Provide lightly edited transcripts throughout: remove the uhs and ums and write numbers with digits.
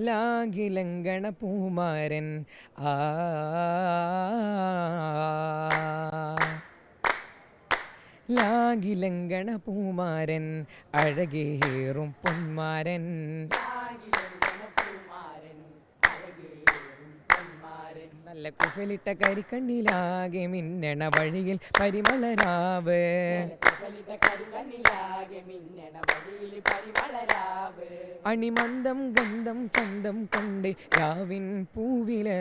ലാഗിലങ്കണ പൂമാരൻ ആ ലാഗിലങ്കണ പൂമാരൻ അഴകേറും പൊന്മാരൻ നല്ല കുഹലിട്ട കരിക്കണ്ണിലാകെ മിന്നണ വഴിയിൽ പരിമളരാവ് അണിമന്ദം ഗന്ധം ചന്തം കണ്ട് രാവിൻ പൂവില്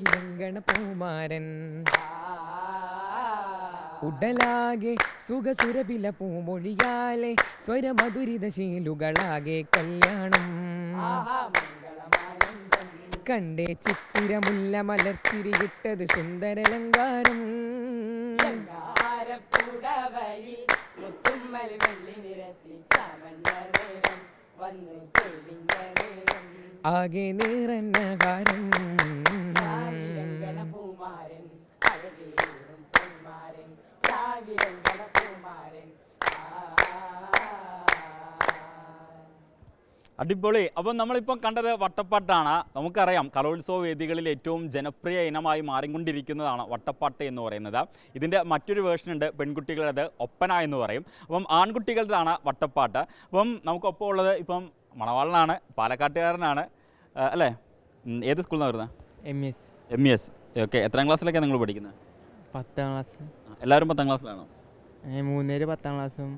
ലങ്കണ പൂമാരൻ ഉടലാകെ സുഖസുരഭില പൂമൊഴിയാലെ സ്വരമധുരിത ശീലുകളാകെ കല്യാണം കണ്ടേ ചിത്തിരമുല്ല മലർച്ചിരിയിട്ടത് സുന്ദരലങ്കാരം ആകെ നിറഞ്ഞകാരം അടിപൊളി. അപ്പം നമ്മളിപ്പം കണ്ടത് വട്ടപ്പാട്ടാണ്. നമുക്കറിയാം കലോത്സവ വേദികളിൽ ഏറ്റവും ജനപ്രിയ ഇനമായി മാറിക്കൊണ്ടിരിക്കുന്നതാണ് വട്ടപ്പാട്ട് എന്ന് പറയുന്നത്. ഇതിൻ്റെ മറ്റൊരു വേർഷൻ ഉണ്ട്, പെൺകുട്ടികളത് ഒപ്പന എന്ന് പറയും. അപ്പം ആൺകുട്ടികളുടെതാണ് വട്ടപ്പാട്ട്. അപ്പം നമുക്കൊപ്പം ഉള്ളത് ഇപ്പം മണവാളനാണ്, പാലക്കാട്ടുകാരനാണ് അല്ലേ? ഏത് സ്കൂളിൽ നിന്നാണ് വരുന്നത്? MES. ഓക്കെ. എത്രാം ക്ലാസ്സിലൊക്കെയാണ് നിങ്ങൾ പഠിക്കുന്നത്? 10ാം ക്ലാസ്. എല്ലാവരും 10ാം ക്ലാസ്സിലാണോ? 3 പേര് 10ാം ക്ലാസ്സും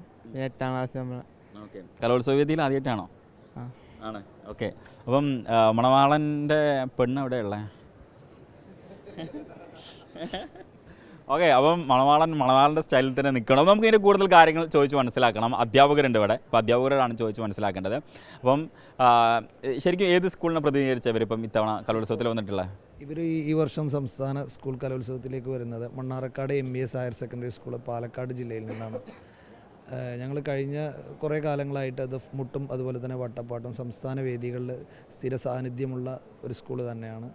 8ാം ക്ലാസ്സും. ഓക്കെ. കലോത്സവ വേദിയിൽ ആദ്യമായിട്ടാണോ? ആണ്. ഓക്കെ. അപ്പം മണവാളൻ്റെ പെണ്ണ് എവിടെയുള്ളത്? ഓക്കെ. അപ്പം മണവാളൻ്റെ സ്റ്റൈലിൽ തന്നെ നിൽക്കണം. നമുക്ക് ഇതിൻ്റെ കൂടുതൽ കാര്യങ്ങൾ ചോദിച്ച് മനസ്സിലാക്കണം. അധ്യാപകരുണ്ട് ഇവിടെ. അപ്പോൾ അധ്യാപകരോടാണ് ചോദിച്ച് മനസ്സിലാക്കേണ്ടത്. അപ്പം ശരിക്കും ഏത് സ്കൂളിനെ പ്രതിനിധീകരിച്ചവർ ഇപ്പം ഇത്തവണ കലോത്സവത്തിൽ വന്നിട്ടുള്ളത്? ഇവർ ഈ വർഷം സംസ്ഥാന സ്കൂൾ കലോത്സവത്തിലേക്ക് വരുന്നത് Mannarkkad MES higher secondary school Palakkad ജില്ലയിൽ നിന്നാണ്. ഞങ്ങൾ കഴിഞ്ഞ കുറേ കാലങ്ങളായിട്ട് അത് മുട്ടും അതുപോലെ തന്നെ വട്ടപ്പാട്ടും സംസ്ഥാന വേദികളിൽ സ്ഥിര സാന്നിധ്യമുള്ള ഒരു സ്കൂൾ തന്നെയാണ്.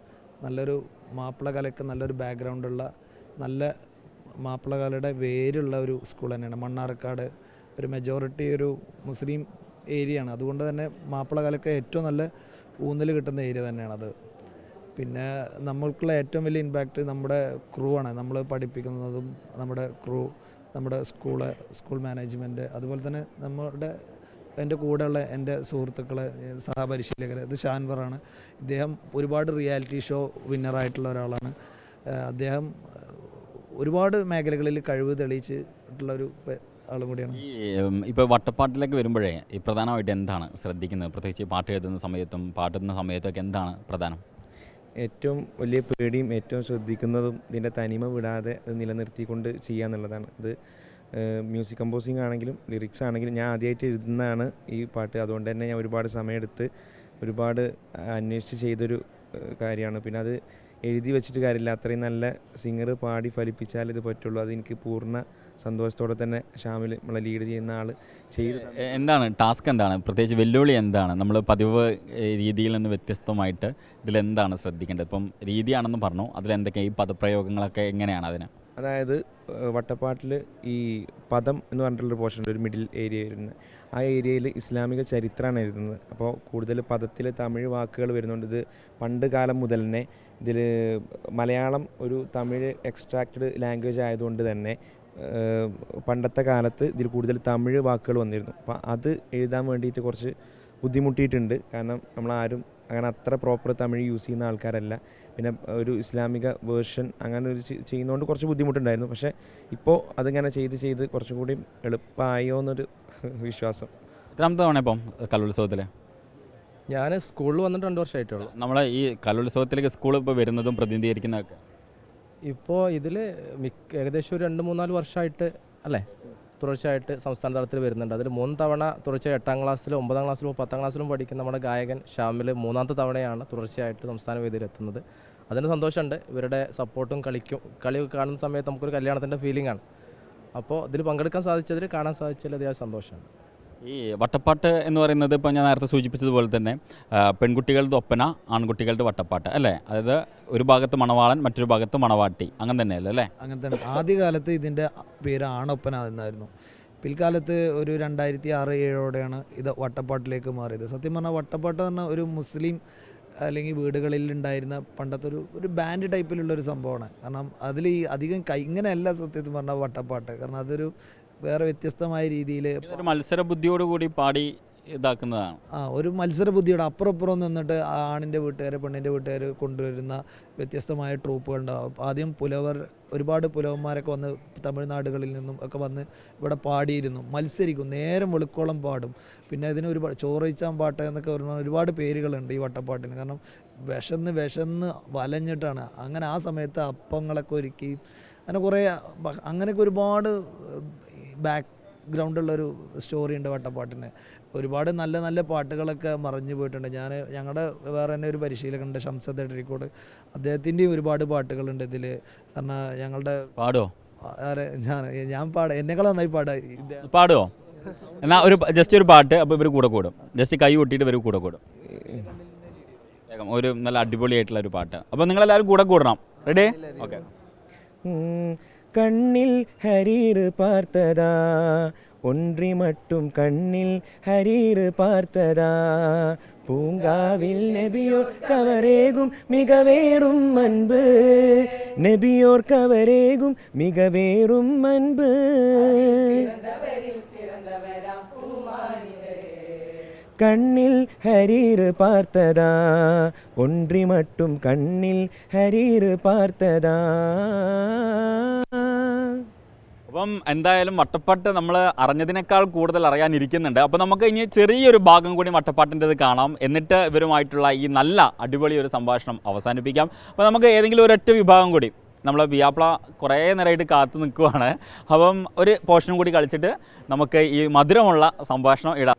നല്ലൊരു മാപ്പിളകലയ്ക്ക് നല്ലൊരു ബാക്ക്ഗ്രൗണ്ടുള്ള, നല്ല മാപ്പിളകലയുടെ വേരുള്ള ഒരു സ്കൂൾ തന്നെയാണ്. മണ്ണാർക്കാട് ഒരു മെജോറിറ്റി ഒരു മുസ്ലിം ഏരിയയാണ്. അതുകൊണ്ട് തന്നെ മാപ്പിളകലയ്ക്ക് ഏറ്റവും നല്ല ഊന്നൽ കിട്ടുന്ന ഏരിയ തന്നെയാണത്. പിന്നെ നമ്മൾക്കുള്ള ഏറ്റവും വലിയ ഇമ്പാക്റ്റ് നമ്മുടെ ക്രൂ ആണ്. നമ്മൾ പഠിപ്പിക്കുന്നതും നമ്മുടെ സ്കൂൾ മാനേജ്മെൻറ്റ്, അതുപോലെ തന്നെ എൻ്റെ കൂടെയുള്ള എൻ്റെ സുഹൃത്തുക്കളെ സഹപരിശീലകർ. ഇത് ഷാൻവറാണ്. ഇദ്ദേഹം ഒരുപാട് റിയാലിറ്റി ഷോ വിന്നറായിട്ടുള്ള ഒരാളാണ്. അദ്ദേഹം ഒരുപാട് മേഖലകളിൽ കഴിവ് തെളിയിച്ചിട്ടുള്ളൊരു ആളും കൂടിയാണ്. ഇപ്പോൾ വട്ടപ്പാട്ടിലേക്ക് വരുമ്പോഴേ ഈ പ്രധാനമായിട്ട് എന്താണ് ശ്രദ്ധിക്കുന്നത്? പ്രത്യേകിച്ച് പാട്ട് എഴുതുന്ന സമയത്തും പാടുന്ന സമയത്തൊക്കെ എന്താണ് പ്രധാനം? ഏറ്റവും വലിയ പേടിയും ഏറ്റവും ശ്രദ്ധിക്കുന്നതും ഇതിൻ്റെ തനിമ വിടാതെ അത് നിലനിർത്തിക്കൊണ്ട് ചെയ്യുക എന്നുള്ളതാണ്. ഇത് മ്യൂസിക് കമ്പോസിങ് ആണെങ്കിലും ലിറിക്സ് ആണെങ്കിലും ഞാൻ ആദ്യമായിട്ട് എഴുതുന്നതാണ് ഈ പാട്ട്. അതുകൊണ്ട് തന്നെ ഞാൻ ഒരുപാട് സമയമെടുത്ത് ഒരുപാട് അന്വേഷിച്ച് ചെയ്തൊരു കാര്യമാണ്. പിന്നെ അത് എഴുതി വെച്ചിട്ട് കാര്യമില്ല, അത്രയും നല്ല സിംഗർ പാടി ഫലിപ്പിച്ചാൽ ഇത് പറ്റുള്ളൂ. അതെനിക്ക് പൂർണ്ണ സന്തോഷത്തോടെ തന്നെ ഷാമിൽ നമ്മളെ ലീഡ് ചെയ്യുന്ന ആൾ ചെയ്ത്. എന്താണ് ടാസ്ക്, എന്താണ് പ്രത്യേകിച്ച് വെല്ലുവിളി, എന്താണ് നമ്മൾ പതിവ് രീതിയിൽ നിന്ന് വ്യത്യസ്തമായിട്ട് ഇതിലെന്താണ് ശ്രദ്ധിക്കേണ്ടത്? ഇപ്പം രീതിയാണെന്ന് പറഞ്ഞു, അതിലെന്തൊക്കെയാണ് ഈ പദപ്രയോഗങ്ങളൊക്കെ എങ്ങനെയാണ് അതിന്? അതായത് വട്ടപ്പാട്ടിൽ ഈ പദം എന്ന് പറഞ്ഞിട്ടുള്ളൊരു പോർഷൻ ഉണ്ട്, ഒരു മിഡിൽ ഏരിയ വരുന്നത്. ആ ഏരിയയിൽ ഇസ്ലാമിക ചരിത്രമാണ് എഴുതുന്നത്. അപ്പോൾ കൂടുതൽ പദത്തിൽ തമിഴ് വാക്കുകൾ വരുന്നുണ്ട്. ഇത് പണ്ട് കാലം മുതൽ തന്നെ ഇതിൽ മലയാളം ഒരു തമിഴ് എക്സ്ട്രാക്റ്റഡ് ലാംഗ്വേജ് ആയതുകൊണ്ട് തന്നെ പണ്ടത്തെ കാലത്ത് ഇതിൽ കൂടുതൽ തമിഴ് വാക്കുകൾ വന്നിരുന്നു. അപ്പോൾ അത് എഴുതാൻ വേണ്ടിയിട്ട് കുറച്ച് ബുദ്ധിമുട്ടിയിട്ടുണ്ട്. കാരണം നമ്മളാരും അങ്ങനെ അത്ര പ്രോപ്പർ തമിഴ് യൂസ് ചെയ്യുന്ന ആൾക്കാരല്ല. പിന്നെ ഒരു ഇസ്ലാമിക വേർഷൻ അങ്ങനെ ഒരു ചെയ്യുന്നതുകൊണ്ട് കുറച്ച് ബുദ്ധിമുട്ടുണ്ടായിരുന്നു. പക്ഷേ ഇപ്പോൾ അതിങ്ങനെ ചെയ്ത് കുറച്ചും കൂടി എളുപ്പമായോ എന്നൊരു വിശ്വാസം. എത്രാമത്തെ തവണ ഇപ്പം കലോത്സവത്തിൽ? ഞാൻ സ്കൂളിൽ വന്നിട്ട് 2 വർഷമായിട്ടുള്ളൂ. നമ്മൾ ഈ കലോത്സവത്തിലേക്ക് സ്കൂൾ ഇപ്പോൾ വരുന്നതും പ്രതിനിധീകരിക്കുന്നതൊക്കെ ഇപ്പോൾ ഇതിൽ ഏകദേശം ഒരു 2-3-4 വർഷമായിട്ട് അല്ലേ തുടർച്ചയായിട്ട് സംസ്ഥാന തലത്തിൽ വരുന്നുണ്ട്. അതിൽ 3 തവണ തുടർച്ചയായി 8ാം ക്ലാസ്സിലും 9ാം ക്ലാസ്സിലും 10ാം ക്ലാസ്സിലും പഠിക്കുന്ന നമ്മുടെ ഗായകൻ ഷാമിൽ 3ാമത്തെ തവണയാണ് തുടർച്ചയായിട്ട് സംസ്ഥാന വേദിയിൽ എത്തുന്നത്. അതിന് സന്തോഷമുണ്ട്. ഇവരുടെ സപ്പോർട്ടും കളി കാണുന്ന സമയത്ത് നമുക്കൊരു കല്യാണത്തിൻ്റെ ഫീലിംഗ് ആണ്. അപ്പോൾ ഇതിൽ പങ്കെടുക്കാൻ സാധിച്ചതിൽ, കാണാൻ സാധിച്ചതിൽ അധികം സന്തോഷമാണ്. ഈ വട്ടപ്പാട്ട് എന്ന് പറയുന്നത് ഇപ്പോൾ ഞാൻ നേരത്തെ സൂചിപ്പിച്ചതുപോലെ തന്നെ പെൺകുട്ടികളുടെ ഒപ്പന, ആൺകുട്ടികളുടെ വട്ടപ്പാട്ട് അല്ലേ? അതായത് ഒരു ഭാഗത്ത് മണവാളൻ, മറ്റൊരു ഭാഗത്ത് മണവാട്ടി, അങ്ങനെ തന്നെയല്ലേ അല്ലേ? അങ്ങനെ തന്നെ. ആദ്യകാലത്ത് ഇതിൻ്റെ പേര് ആണൊപ്പന എന്നായിരുന്നു. പിൽക്കാലത്ത് ഒരു 2006-2007 ഇത് വട്ടപ്പാട്ടിലേക്ക് മാറിയത്. സത്യം പറഞ്ഞാൽ വട്ടപ്പാട്ട് പറഞ്ഞാൽ ഒരു മുസ്ലിം അല്ലെങ്കിൽ വീടുകളിൽ ഉണ്ടായിരുന്ന പണ്ടത്തെ ഒരു ബാൻഡ് ടൈപ്പിലുള്ളൊരു സംഭവമാണ്. കാരണം അതിൽ ഈ അധികം ഇങ്ങനെയല്ല സത്യത്തിൽ പറഞ്ഞാൽ വട്ടപ്പാട്ട്. കാരണം അതൊരു വേറെ വ്യത്യസ്തമായ രീതിയിൽ ഒരു മത്സര ബുദ്ധിയോടുകൂടി പാടി ഇതാക്കുന്നതാണ്. ഒരു മത്സര ബുദ്ധിയുടെ അപ്പുറം നിന്നിട്ട് ആണിൻ്റെ വീട്ടുകാർ പെണ്ണിൻ്റെ വീട്ടുകാർ കൊണ്ടുവരുന്ന വ്യത്യസ്തമായ ട്രൂപ്പുകളുണ്ടാവും. ആദ്യം ഒരുപാട് പുലവന്മാരൊക്കെ വന്ന് തമിഴ്നാടുകളിൽ നിന്നും ഒക്കെ വന്ന് ഇവിടെ പാടിയിരുന്നു, മത്സരിക്കും, നേരം വെളുക്കോളം പാടും. പിന്നെ ഇതിന് ഒരുപാട് ചോറയിച്ചാൻ പാട്ട് എന്നൊക്കെ പറഞ്ഞാൽ ഒരുപാട് പേരുകളുണ്ട് ഈ വട്ടപ്പാട്ടിന്. കാരണം വിശന്ന് വലഞ്ഞിട്ടാണ്. അങ്ങനെ ആ സമയത്ത് അപ്പങ്ങളൊക്കെ ഒരുക്കി അങ്ങനെയൊക്കെ ഒരുപാട് ബാക്ക്ഗ്രൗണ്ടുള്ളൊരു സ്റ്റോറി ഉണ്ട് വട്ടപ്പാട്ടിന്. ഒരുപാട് നല്ല നല്ല പാട്ടുകളൊക്കെ മറഞ്ഞു പോയിട്ടുണ്ട്. ഞങ്ങളുടെ വേറെ തന്നെ ഒരു പരിശീലകനുണ്ട്, ഷംസദ് എടരിക്കോട്, അദ്ദേഹത്തിൻ്റെയും ഒരുപാട് പാട്ടുകളുണ്ട് ഇതിൽ. കാരണം ഞങ്ങളുടെ പാടുമോ? ഞാൻ പാടാം, എന്നെക്കാൾ നന്നായി പാടുമോ? എന്നാൽ ജസ്റ്റ് ഒരു പാട്ട്, അപ്പോൾ ഇവർ കൂടെ കൂടും. ജസ്റ്റ് കൈ കൊട്ടിയിട്ട് ഇവർ കൂടെ കൂടും. ഒരു നല്ല അടിപൊളിയായിട്ടുള്ള ഒരു പാട്ട്. അപ്പോൾ നിങ്ങളെല്ലാവരും കൂടെ കൂടണം. റെഡി? ഓക്കെ. கண்ணில் ஹரீர் பார்த்ததா ஒன்றி மட்டும் கண்ணில் ஹரீர் பார்த்ததா பூங்காவில் நெபியோர் கவரேகும் மிக வேறும் அன்பு நெபியோர் கவரேகும் மிக வேறும் அன்பு கண்ணில் ஹரீர் பார்த்ததா ஒன்றி மட்டும் கண்ணில் ஹரீர் பார்த்ததா. അപ്പം എന്തായാലും വട്ടപ്പാട്ട് നമ്മൾ അറിഞ്ഞതിനേക്കാൾ കൂടുതൽ അറിയാനിരിക്കുന്നുണ്ട്. അപ്പോൾ നമുക്ക് ഇനി ചെറിയൊരു ഭാഗം കൂടി വട്ടപ്പാട്ടിൻ്റെത് കാണാം. എന്നിട്ട് ഇവരുമായിട്ടുള്ള ഈ നല്ല അടിപൊളി ഒരു സംഭാഷണം അവസാനിപ്പിക്കാം. അപ്പോൾ നമുക്ക് ഏതെങ്കിലും ഒരൊറ്റ വിഭാഗം കൂടി, നമ്മളെ ബിയാപ്ല കുറേ നേരമായിട്ട് കാത്തു നിൽക്കുവാണ്. അപ്പം ഒരു പോർഷൻ കൂടി കളിച്ചിട്ട് നമുക്ക് ഈ മധുരമുള്ള സംഭാഷണം ഇടാം.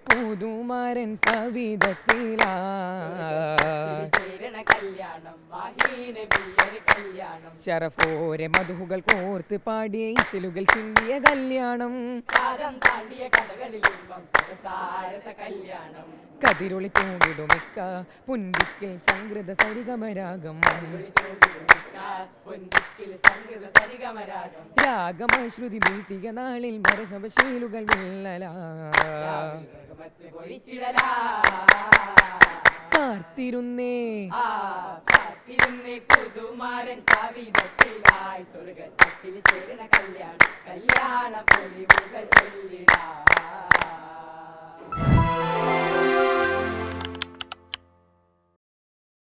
പുതുമാരൻ സവിധത്തിലാ ശരഫോരെ മധുഹുകൾ കോർത്ത് പാടിയ ഇശലുകൾ ചിന്തിയ കല്യാണം കതിരൊളി തൂങ്ങിടുമിക്ക പുൻപിക്കിൽ സംഗൃത സരിഗമരാഗം രാഗമായി ശ്രുതി വീട്ടിക നാളിൽ മരഹവശീലുകൾ വില്ലലാ കാത്തിരുന്നേ പുതുമാരൻ സവിധത്തിലായി സ്വർഗ്ഗത്തിൽ ചേരണ കല്യാണ പൊലിവുകൾ ചൊല്ലിടാ